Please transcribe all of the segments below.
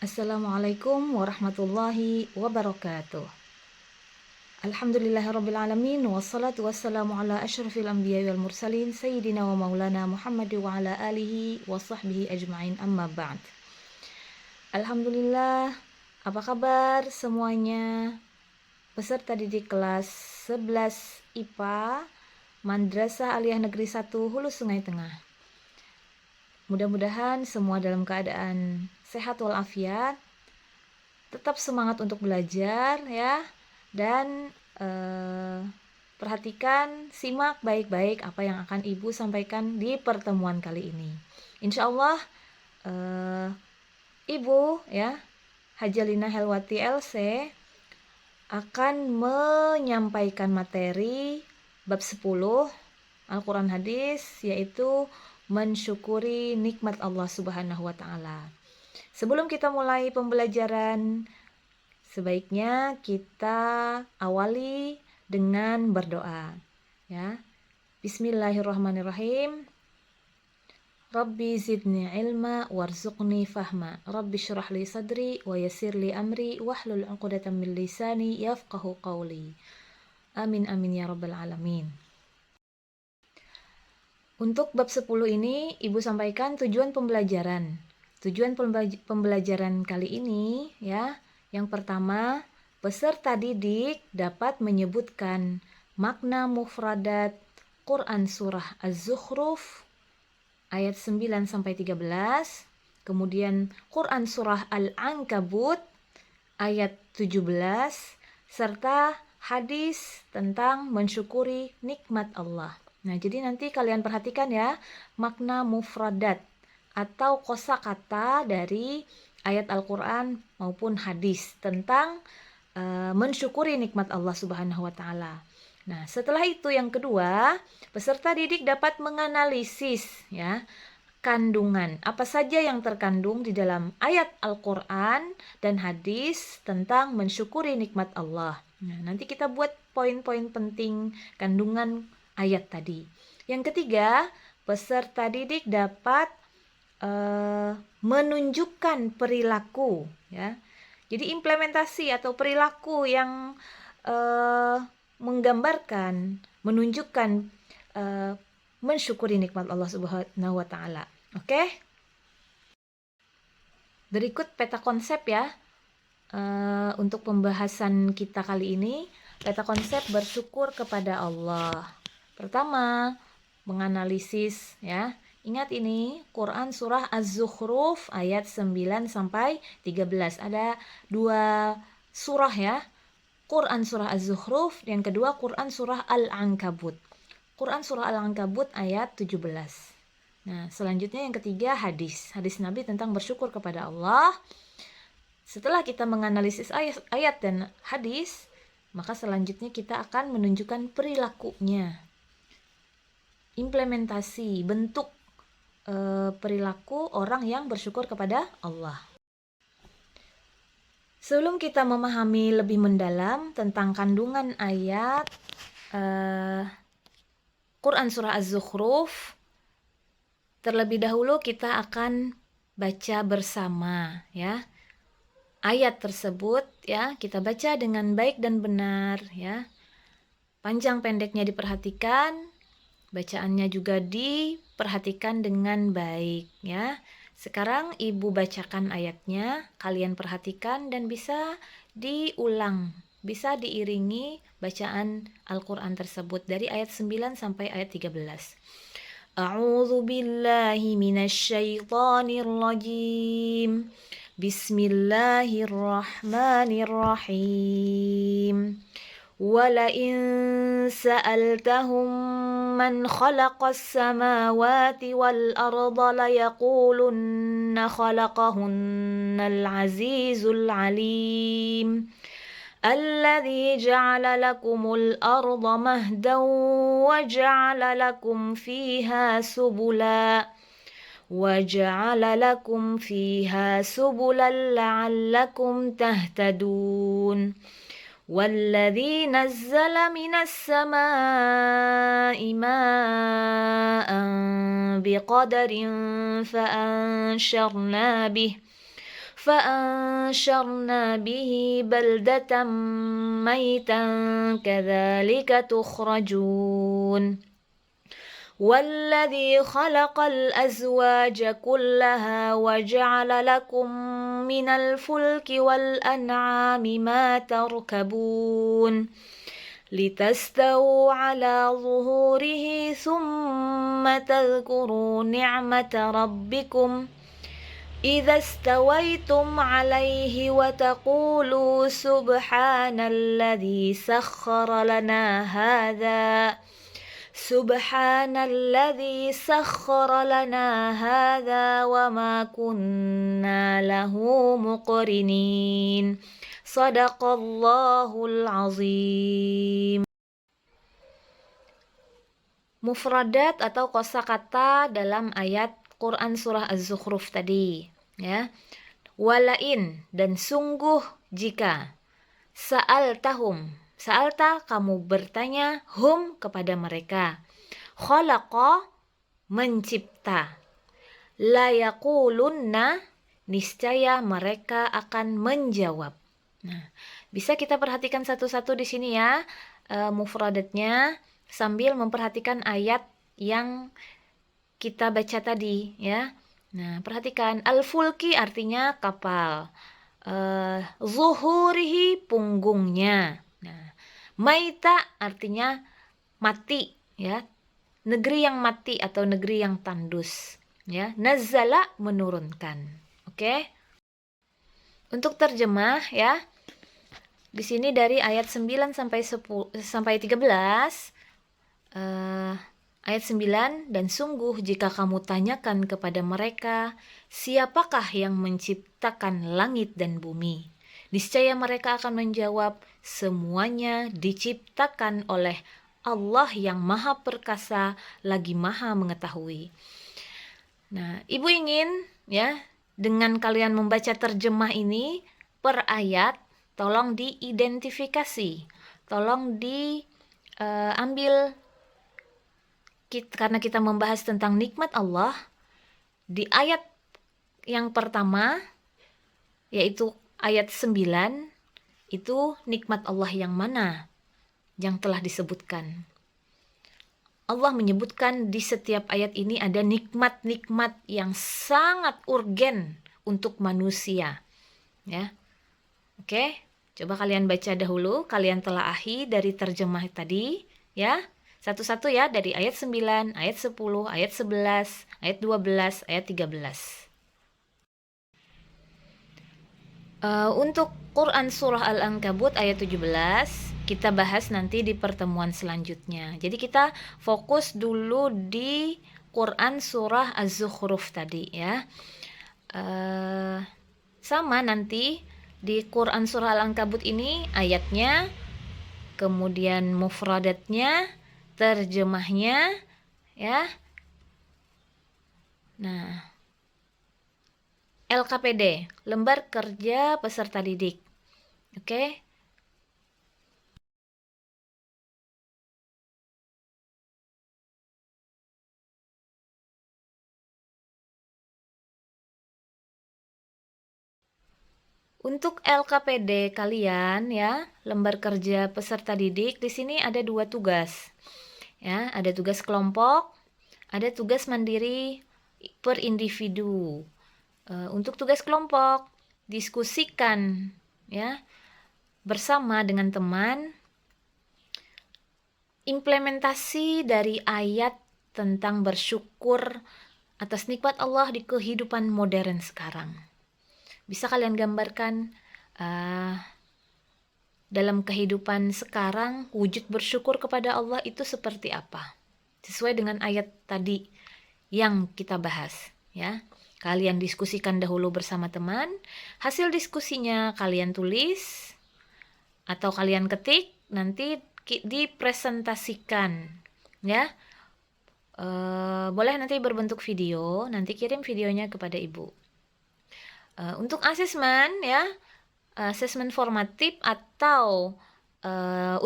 Assalamualaikum warahmatullahi wabarakatuh. Alhamdulillahirrabbilalamin. Wassalatu wassalamu ala ashrafil anbiya wal mursalin Sayyidina wa maulana Muhammad wa ala alihi wa sahbihi ajma'in, amma ba'd. Alhamdulillah, apa kabar semuanya? Peserta didik kelas 11 IPA Madrasah Aliyah Negeri 1 Hulu Sungai Tengah. Mudah-mudahan semua dalam keadaan sehat walafiat, tetap semangat untuk belajar ya, dan perhatikan, simak baik-baik apa yang akan Ibu sampaikan di pertemuan kali ini. Insya Allah Ibu ya, Hajalina Helwati LC akan menyampaikan materi bab 10 Al-Quran Hadis, yaitu mensyukuri nikmat Allah Subhanahu wa Ta'ala. Sebelum kita mulai pembelajaran, sebaiknya kita awali dengan berdoa ya. Bismillahirrahmanirrahim. Rabbi zidni ilma warzuqni fahma. Rabbi syrah li sadri wa yassir li amri wahlul 'uqdatam min lisani yafqahu qawli. Amin amin ya rabbal alamin. Untuk bab 10 ini Ibu sampaikan tujuan pembelajaran. Tujuan pembelajaran kali ini ya, yang pertama, peserta didik dapat menyebutkan makna mufradat Quran surah Az-Zukhruf ayat 9 sampai 13, kemudian Quran surah Al-Ankabut ayat 17, serta hadis tentang mensyukuri nikmat Allah. Nah, jadi nanti kalian perhatikan ya, makna mufradat atau kosakata dari ayat Al-Quran maupun hadis tentang mensyukuri nikmat Allah Subhanahu wa Ta'ala. Nah, setelah itu yang kedua, peserta didik dapat menganalisis ya, kandungan apa saja yang terkandung di dalam ayat Al-Quran dan hadis tentang mensyukuri nikmat Allah. Nah, nanti kita buat poin-poin penting kandungan ayat tadi. Yang ketiga, peserta didik dapat menunjukkan perilaku ya. Jadi implementasi atau perilaku yang menggambarkan, menunjukkan mensyukuri nikmat Allah Subhanahu wa Ta'ala. Oke? Berikut peta konsep ya. Untuk pembahasan kita kali ini, peta konsep bersyukur kepada Allah. Pertama, menganalisis ya. Ingat ini Quran surah Az-Zukhruf ayat 9 sampai 13. Ada dua surah ya. Quran surah Az-Zukhruf, yang kedua Quran surah Al-Ankabut. Quran surah Al-Ankabut ayat 17. Nah, selanjutnya yang ketiga hadis Nabi tentang bersyukur kepada Allah. Setelah kita menganalisis ayat dan hadis, maka selanjutnya kita akan menunjukkan perilakunya. Implementasi, bentuk perilaku orang yang bersyukur kepada Allah. Sebelum kita memahami lebih mendalam tentang kandungan ayat Quran surah Az-Zukhruf, terlebih dahulu kita akan baca bersama ya. Ayat tersebut ya, kita baca dengan baik dan benar ya. Panjang pendeknya diperhatikan, bacaannya juga diperhatikan dengan baik ya. Sekarang Ibu bacakan ayatnya, kalian perhatikan dan bisa diulang, bisa diiringi bacaan Al-Quran tersebut dari ayat 9 sampai ayat 13. A'udzu billahi minasyaitonir rajim. Bismillahirrahmanirrahim. ولئن سألتهم من خلق السماوات والأرض ليقولن خلقهن العزيز العليم الذي جعل لكم الأرض مهدا وجعل لكم فيها سبلا لعلكم تهتدون والذي نزل من السماء ماء بقدر فأنشرنا فأنشرنا به بلدة ميتا كذلك تخرجون والذي خلق الأزواج كلها وجعل لكم من الفلك والأنعام ما تركبون لتستووا على ظهوره ثم تذكروا نعمة ربكم إذا استويتم عليه وتقولوا سبحان الذي سخر لنا هذا وما كنا له مقرنين Sadaqallahul azim. Mufradat atau kosakata dalam ayat Quran surah Az-Zukhruf tadi, ya. Walain, dan sungguh jika sa'alta kamu bertanya hum kepada mereka, khalaqa mencipta, la yaqulunna niscaya mereka akan menjawab. Nah, bisa kita perhatikan satu-satu di sini ya, mufradatnya sambil memperhatikan ayat yang kita baca tadi ya. Nah, perhatikan al-fulki artinya kapal, zuhurihi punggungnya. Nah, maita artinya mati ya, negeri yang mati atau negeri yang tandus ya. Nazzala menurunkan. Oke. Untuk terjemah ya, di sini dari ayat 9 sampai 13, ayat 9, dan sungguh jika kamu tanyakan kepada mereka, siapakah yang menciptakan langit dan bumi? Niscaya mereka akan menjawab, semuanya diciptakan oleh Allah yang Maha Perkasa lagi Maha Mengetahui. Nah, Ibu ingin ya, dengan kalian membaca terjemah ini per ayat, tolong diidentifikasi, tolong diambil, karena kita membahas tentang nikmat Allah. Di ayat yang pertama, yaitu ayat 9, itu nikmat Allah yang mana yang telah disebutkan. Allah menyebutkan di setiap ayat ini ada nikmat-nikmat yang sangat urgen untuk manusia. Ya. Oke, coba kalian baca dahulu, kalian telaahi dari terjemah tadi, ya. Satu-satu ya, dari ayat 9, ayat 10, ayat 11, ayat 12, ayat 13. Untuk Quran Surah Al-Ankabut ayat 17, kita bahas nanti di pertemuan selanjutnya. Jadi kita fokus dulu di Quran Surah Az-Zukhruf tadi ya. Sama nanti di Quran Surah Al-Ankabut ini ayatnya, kemudian mufradatnya, terjemahnya ya. Nah, LKPD, lembar kerja peserta didik. Oke. Untuk LKPD kalian ya, lembar kerja peserta didik, di sini ada 2 tugas. Ya, ada tugas kelompok, ada tugas mandiri per individu. Untuk tugas kelompok, diskusikan ya bersama dengan teman implementasi dari ayat tentang bersyukur atas nikmat Allah di kehidupan modern sekarang. Bisa kalian gambarkan dalam kehidupan sekarang wujud bersyukur kepada Allah itu seperti apa? Sesuai dengan ayat tadi yang kita bahas ya. Kalian diskusikan dahulu bersama teman, hasil diskusinya kalian tulis atau kalian ketik, nanti dipresentasikan ya. Boleh nanti berbentuk video, nanti kirim videonya kepada ibu. Untuk asesmen ya, asesmen formatif atau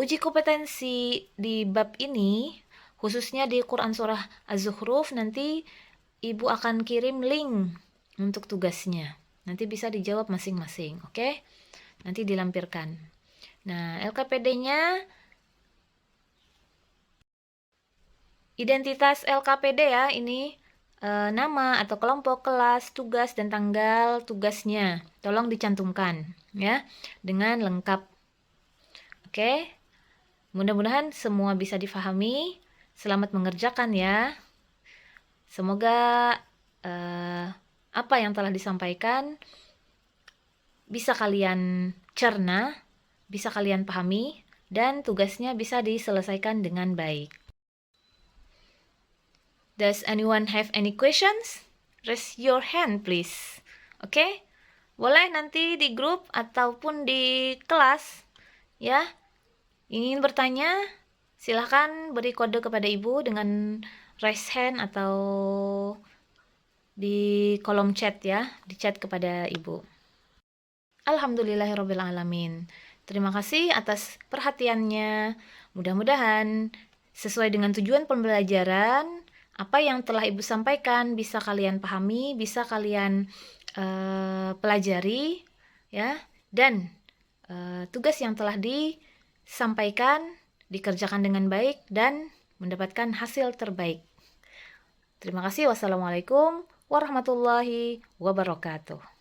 uji kompetensi di bab ini, khususnya di Quran Surah Az-Zukhruf, nanti ibu akan kirim link untuk tugasnya Nanti bisa dijawab masing-masing, oke? Nanti dilampirkan. Nah, LKPD-nya, identitas LKPD ya, ini nama atau kelompok, kelas, tugas, dan tanggal tugasnya. Tolong dicantumkan ya, dengan lengkap. Oke, mudah-mudahan semua bisa difahami. Selamat mengerjakan ya. Semoga apa yang telah disampaikan bisa kalian cerna, bisa kalian pahami, dan tugasnya bisa diselesaikan dengan baik. Does anyone have any questions? Raise your hand please. Oke? Boleh nanti di grup ataupun di kelas ya. Ingin bertanya? Silahkan beri kode kepada ibu dengan raise hand atau di kolom chat ya, di chat kepada ibu. Alhamdulillahirrabbilalamin. Terima kasih atas perhatiannya. Mudah-mudahan sesuai dengan tujuan pembelajaran, apa yang telah ibu sampaikan bisa kalian pahami, bisa kalian pelajari ya, dan tugas yang telah disampaikan dikerjakan dengan baik dan mendapatkan hasil terbaik. Terima kasih. Wassalamualaikum warahmatullahi wabarakatuh.